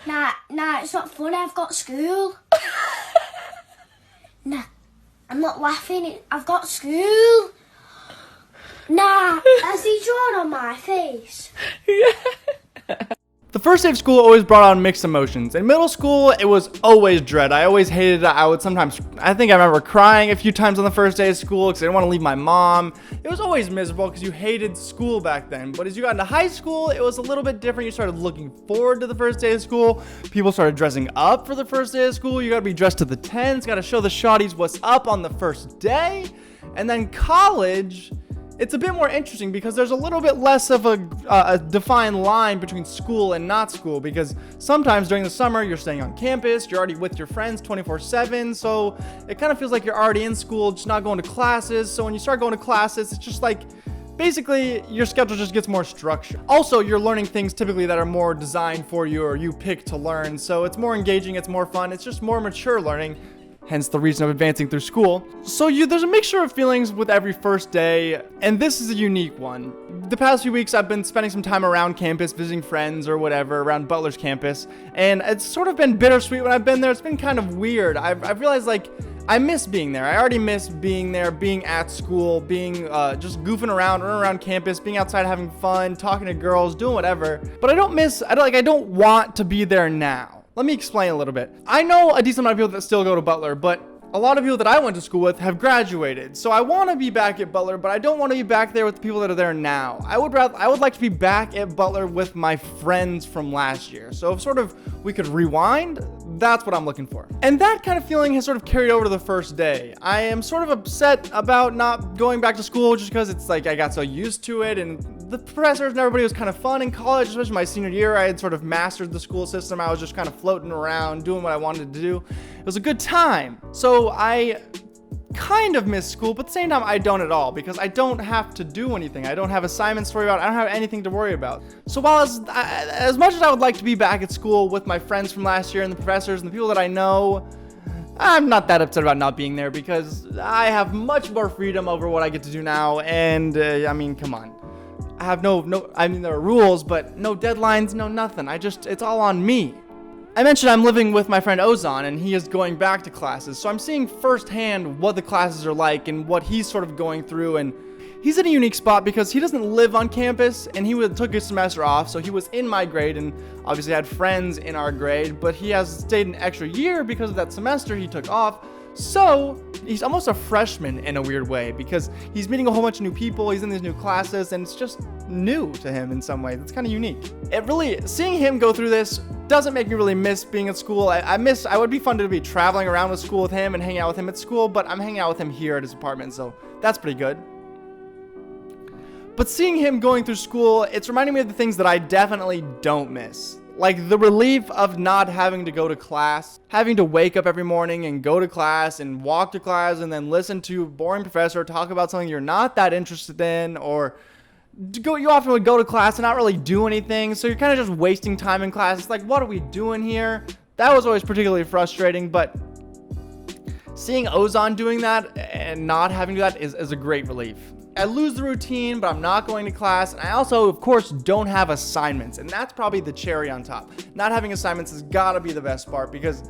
Nah, it's not funny. I've got school. Nah, I'm not laughing. I've got school. Nah, has he drawn on my face? The first day of school always brought on mixed emotions. In middle school, it was always dread. I always hated it. I remember crying a few times on the first day of school because I didn't want to leave my mom. It was always miserable because you hated school back then. But as you got into high school, it was a little bit different. You started looking forward to the first day of school. People started dressing up for the first day of school. You got to be dressed to the tens, got to show the shawties what's up on the first day. And then college, it's a bit more interesting because there's a little bit less of a defined line between school and not school, because sometimes during the summer you're staying on campus, you're already with your friends 24/7, so it kind of feels like you're already in school, just not going to classes. So when you start going to classes, it's just like basically your schedule just gets more structured. Also, you're learning things typically that are more designed for you or you pick to learn, so it's more engaging, it's more fun, it's just more mature learning. Hence the reason of advancing through school. So there's a mixture of feelings with every first day, and this is a unique one. The past few weeks I've been spending some time around campus, visiting friends or whatever, around Butler's campus, and it's sort of been bittersweet when I've been there. It's been kind of weird. I've realized, like, I miss being there. I already miss being there, being at school, being just goofing around, running around campus, being outside having fun, talking to girls, doing whatever. But I don't want to be there now. Let me explain a little bit. I know a decent amount of people that still go to Butler, but a lot of people that I went to school with have graduated. So I want to be back at Butler, but I don't want to be back there with the people that are there now. I would like to be back at Butler with my friends from last year. So if sort of we could rewind, that's what I'm looking for. And that kind of feeling has sort of carried over to the first day. I am sort of upset about not going back to school just because it's like I got so used to it, and the professors and everybody was kind of fun in college, especially my senior year. I had sort of mastered the school system. I was just kind of floating around, doing what I wanted to do. It was a good time. So I kind of miss school, but at the same time I don't at all, because I don't have to do anything. I don't have assignments to worry about. I don't have anything to worry about. So while as much as I would like to be back at school with my friends from last year and the professors and the people that I know, I'm not that upset about not being there because I have much more freedom over what I get to do now. And I mean, come on. I have there are rules, but no deadlines, no nothing. It's all on me. I mentioned I'm living with my friend Ozan, and he is going back to classes, so I'm seeing firsthand what the classes are like and what he's sort of going through. And he's in a unique spot because he doesn't live on campus, and he took his semester off, so he was in my grade and obviously had friends in our grade, but he has stayed an extra year because of that semester he took off. So he's almost a freshman in a weird way because he's meeting a whole bunch of new people. He's in these new classes, and it's just new to him in some ways. It's kind of unique. Seeing him go through this doesn't make me really miss being at school. I would be fun to be traveling around with school with him and hanging out with him at school, but I'm hanging out with him here at his apartment, so that's pretty good. But seeing him going through school, it's reminding me of the things that I definitely don't miss. Like the relief of not having to go to class, having to wake up every morning and go to class and walk to class and then listen to a boring professor talk about something you're not that interested in, or you often would go to class and not really do anything, so you're kind of just wasting time in class. It's like, what are we doing here? That was always particularly frustrating, but seeing Ozan doing that and not having to do that is a great relief. I lose the routine, but I'm not going to class. And I also, of course, don't have assignments. And that's probably the cherry on top. Not having assignments has got to be the best part, because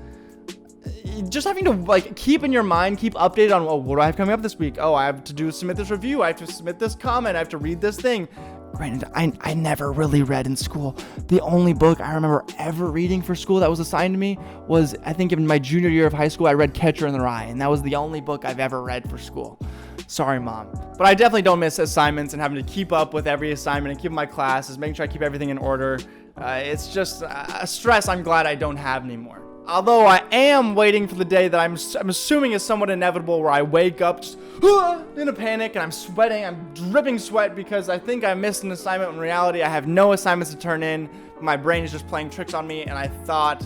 just having to keep in your mind, keep updated on, what do I have coming up this week? Oh, I have to submit this review. I have to submit this comment. I have to read this thing. Granted, I never really read in school. The only book I remember ever reading for school that was assigned to me was, I think in my junior year of high school, I read Catcher in the Rye. And that was the only book I've ever read for school. Sorry, Mom. But I definitely don't miss assignments and having to keep up with every assignment and keep my classes, making sure I keep everything in order. It's just a stress I'm glad I don't have anymore. Although I am waiting for the day that I'm assuming is somewhat inevitable, where I wake up just in a panic and I'm sweating, I'm dripping sweat because I think I missed an assignment. In reality, I have no assignments to turn in. My brain is just playing tricks on me, and I thought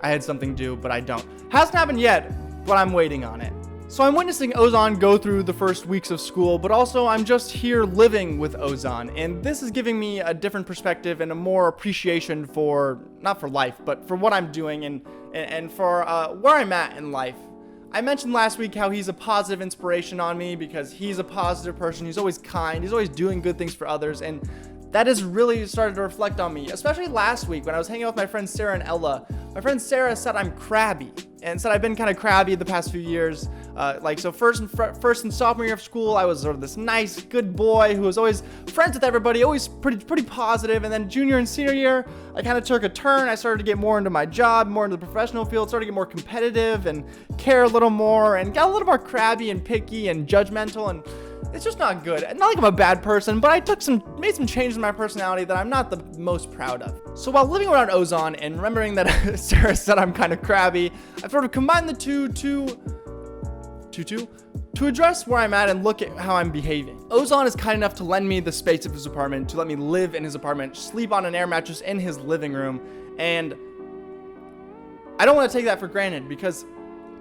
I had something due, but I don't. Hasn't happened yet, but I'm waiting on it. So I'm witnessing Ozan go through the first weeks of school, but also I'm just here living with Ozan, and this is giving me a different perspective and a more appreciation for, not for life, but for what I'm doing and for where I'm at in life. I mentioned last week how he's a positive inspiration on me because he's a positive person. He's always kind. He's always doing good things for others, and that has really started to reflect on me, especially last week when I was hanging out with my friends Sarah and Ella. My friend Sarah said I'm crabby, and said I've been kind of crabby the past few years. First and sophomore year of school, I was sort of this nice, good boy who was always friends with everybody, always pretty positive. And then junior and senior year, I kind of took a turn. I started to get more into my job, more into the professional field, started to get more competitive and care a little more, and got a little more crabby and picky and judgmental, and it's just not good. Not like I'm a bad person, but I made some changes in my personality that I'm not the most proud of. So while living around Ozan and remembering that Sarah said I'm kind of crabby, I've sort of combined the two to address where I'm at and look at how I'm behaving. Ozan is kind enough to lend me the space of his apartment, to let me live in his apartment, sleep on an air mattress in his living room, and I don't want to take that for granted because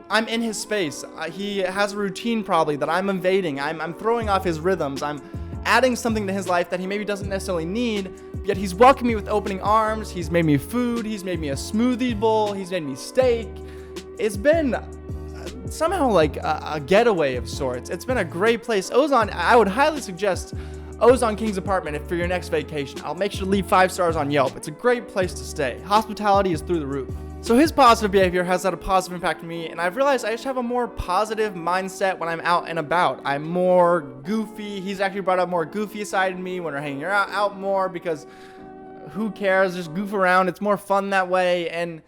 I'm in his space. He has a routine probably that I'm invading. I'm throwing off his rhythms. I'm adding something to his life that he maybe doesn't necessarily need, yet he's welcomed me with opening arms. He's made me food. He's made me a smoothie bowl. He's made me steak. It's been somehow like a getaway of sorts. It's been a great place. Ozan, I would highly suggest Ozan King's apartment for your next vacation. I'll make sure to leave 5 stars on Yelp. It's a great place to stay. Hospitality is through the roof. So his positive behavior has had a positive impact on me, and I've realized I just have a more positive mindset when I'm out and about. I'm more goofy. He's actually brought up more goofy side in me when we're hanging out more, because who cares? Just goof around. It's more fun that way. And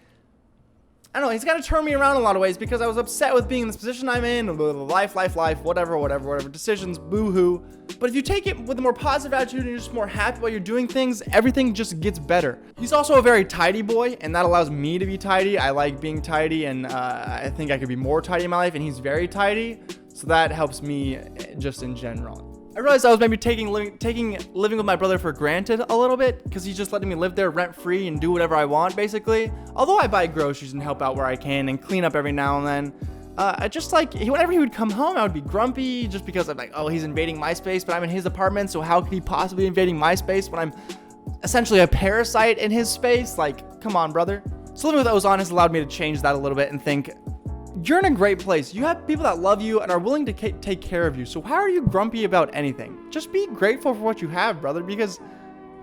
I don't know, he's got to turn me around in a lot of ways because I was upset with being in this position I'm in, life, whatever, decisions, boo-hoo. But if you take it with a more positive attitude and you're just more happy while you're doing things, everything just gets better. He's also a very tidy boy, and that allows me to be tidy. I like being tidy, and I think I could be more tidy in my life, and he's very tidy, so that helps me just in general. I realized I was maybe taking living with my brother for granted a little bit, because he's just letting me live there rent free and do whatever I want, basically. Although I buy groceries and help out where I can and clean up every now and then. I just like, whenever he would come home, I would be grumpy just because I'm like, oh, he's invading my space, but I'm in his apartment, so how could he possibly be invading my space when I'm essentially a parasite in his space? Like, come on, brother. So living with Ozan has allowed me to change that a little bit and think, you're in a great place. You have people that love you and are willing to take care of you. So how are you grumpy about anything? Just be grateful for what you have, brother, because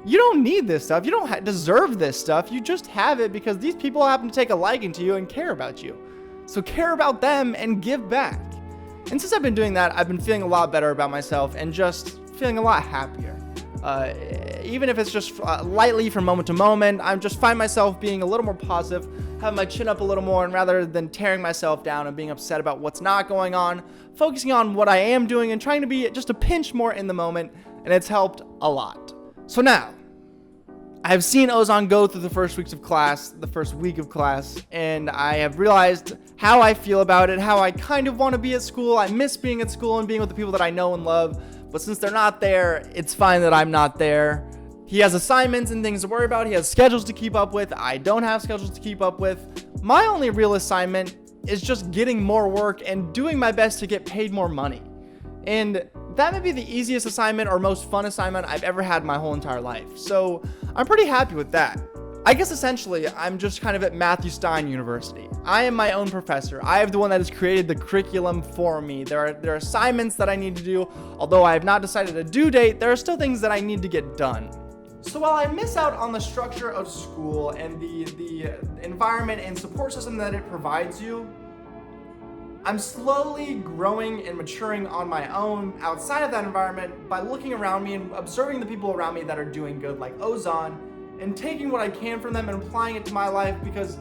you don't need this stuff. You don't deserve this stuff. You just have it because these people happen to take a liking to you and care about you. So care about them and give back. And since I've been doing that, I've been feeling a lot better about myself and just feeling a lot happier. Even if it's just lightly from moment to moment, I just find myself being a little more positive, having my chin up a little more, and rather than tearing myself down and being upset about what's not going on, focusing on what I am doing and trying to be just a pinch more in the moment, and it's helped a lot. So now, I've seen Ozan go through the first week of class, and I have realized how I feel about it, how I kind of want to be at school. I miss being at school and being with the people that I know and love, but since they're not there, it's fine that I'm not there. He has assignments and things to worry about. He has schedules to keep up with. I don't have schedules to keep up with. My only real assignment is just getting more work and doing my best to get paid more money. And that may be the easiest assignment or most fun assignment I've ever had my whole entire life. So I'm pretty happy with that. I guess essentially, I'm just kind of at Matthew Stein University. I am my own professor. I am the one that has created the curriculum for me. There are assignments that I need to do. Although I have not decided a due date, there are still things that I need to get done. So while I miss out on the structure of school and the environment and support system that it provides you, I'm slowly growing and maturing on my own outside of that environment by looking around me and observing the people around me that are doing good, like Ozan, and taking what I can from them and applying it to my life, because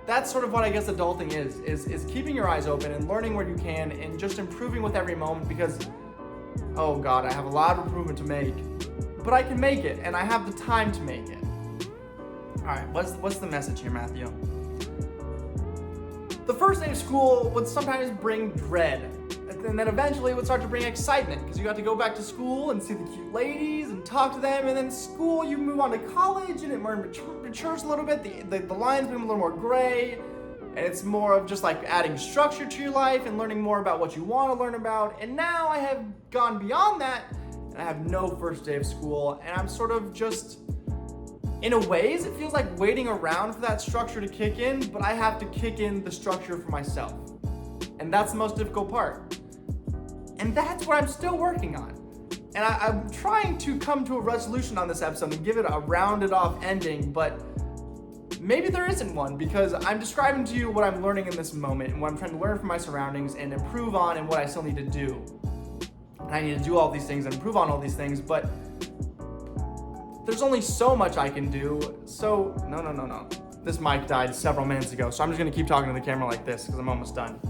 that's sort of what I guess adulting is keeping your eyes open and learning where you can and just improving with every moment, because, oh God, I have a lot of improvement to make, but I can make it and I have the time to make it. All right, what's the message here, Matthew? The first day of school would sometimes bring dread, and then eventually it would start to bring excitement because you got to go back to school and see the cute ladies and talk to them, and then school, you move on to college and it more matures a little bit. The lines become a little more gray, and it's more of just like adding structure to your life and learning more about what you want to learn about. And now I have gone beyond that, and I have no first day of school, and I'm sort of just, in a ways, it feels like waiting around for that structure to kick in, but I have to kick in the structure for myself. And that's the most difficult part. And that's what I'm still working on. And I'm trying to come to a resolution on this episode and give it a rounded off ending, but maybe there isn't one, because I'm describing to you what I'm learning in this moment and what I'm trying to learn from my surroundings and improve on, and what I still need to do. And I need to do all these things and improve on all these things, but there's only so much I can do. So, no. This mic died several minutes ago, so I'm just gonna keep talking to the camera like this because I'm almost done.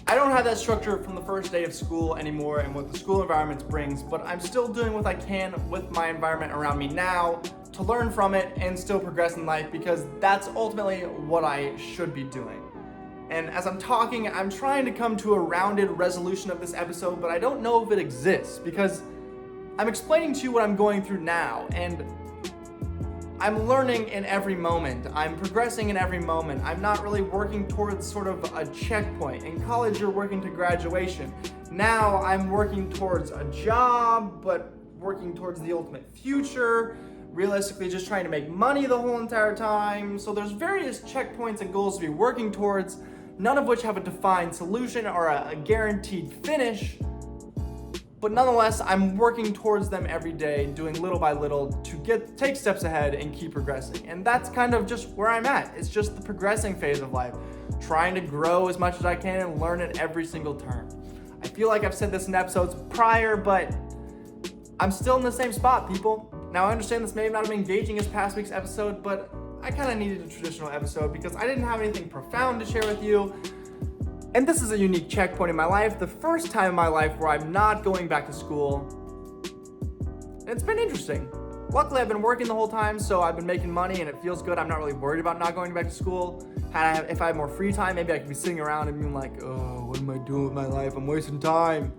I don't have that structure from the first day of school anymore and what the school environment brings, but I'm still doing what I can with my environment around me now to learn from it and still progress in life, because that's ultimately what I should be doing. And as I'm talking, I'm trying to come to a rounded resolution of this episode, but I don't know if it exists, because I'm explaining to you what I'm going through now, and I'm learning in every moment. I'm progressing in every moment. I'm not really working towards sort of a checkpoint. In college, you're working to graduation. Now I'm working towards a job, but working towards the ultimate future. Realistically, just trying to make money the whole entire time. So there's various checkpoints and goals to be working towards, none of which have a defined solution or a guaranteed finish. But nonetheless, I'm working towards them every day, doing little by little to take steps ahead and keep progressing. And that's kind of just where I'm at. It's just the progressing phase of life, trying to grow as much as I can and learn at every single turn. I feel like I've said this in episodes prior, but I'm still in the same spot, people. Now, I understand this may not have been engaging as past week's episode, but I kind of needed a traditional episode because I didn't have anything profound to share with you. And this is a unique checkpoint in my life, the first time in my life where I'm not going back to school. And it's been interesting. Luckily, I've been working the whole time, so I've been making money and it feels good. I'm not really worried about not going back to school. If I had more free time, maybe I could be sitting around and being like, oh, what am I doing with my life? I'm wasting time.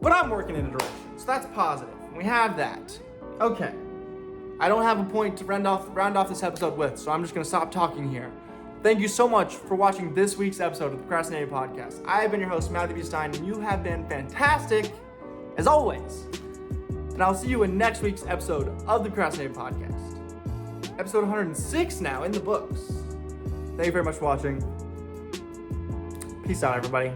But I'm working in a direction, so that's positive. We have that. Okay. I don't have a point to round off this episode with, so I'm just going to stop talking here. Thank you so much for watching this week's episode of the Procrastinated Podcast. I have been your host, Matthew B. Stein, and you have been fantastic, as always. And I'll see you in next week's episode of the Procrastinated Podcast. Episode 106 now, in the books. Thank you very much for watching. Peace out, everybody.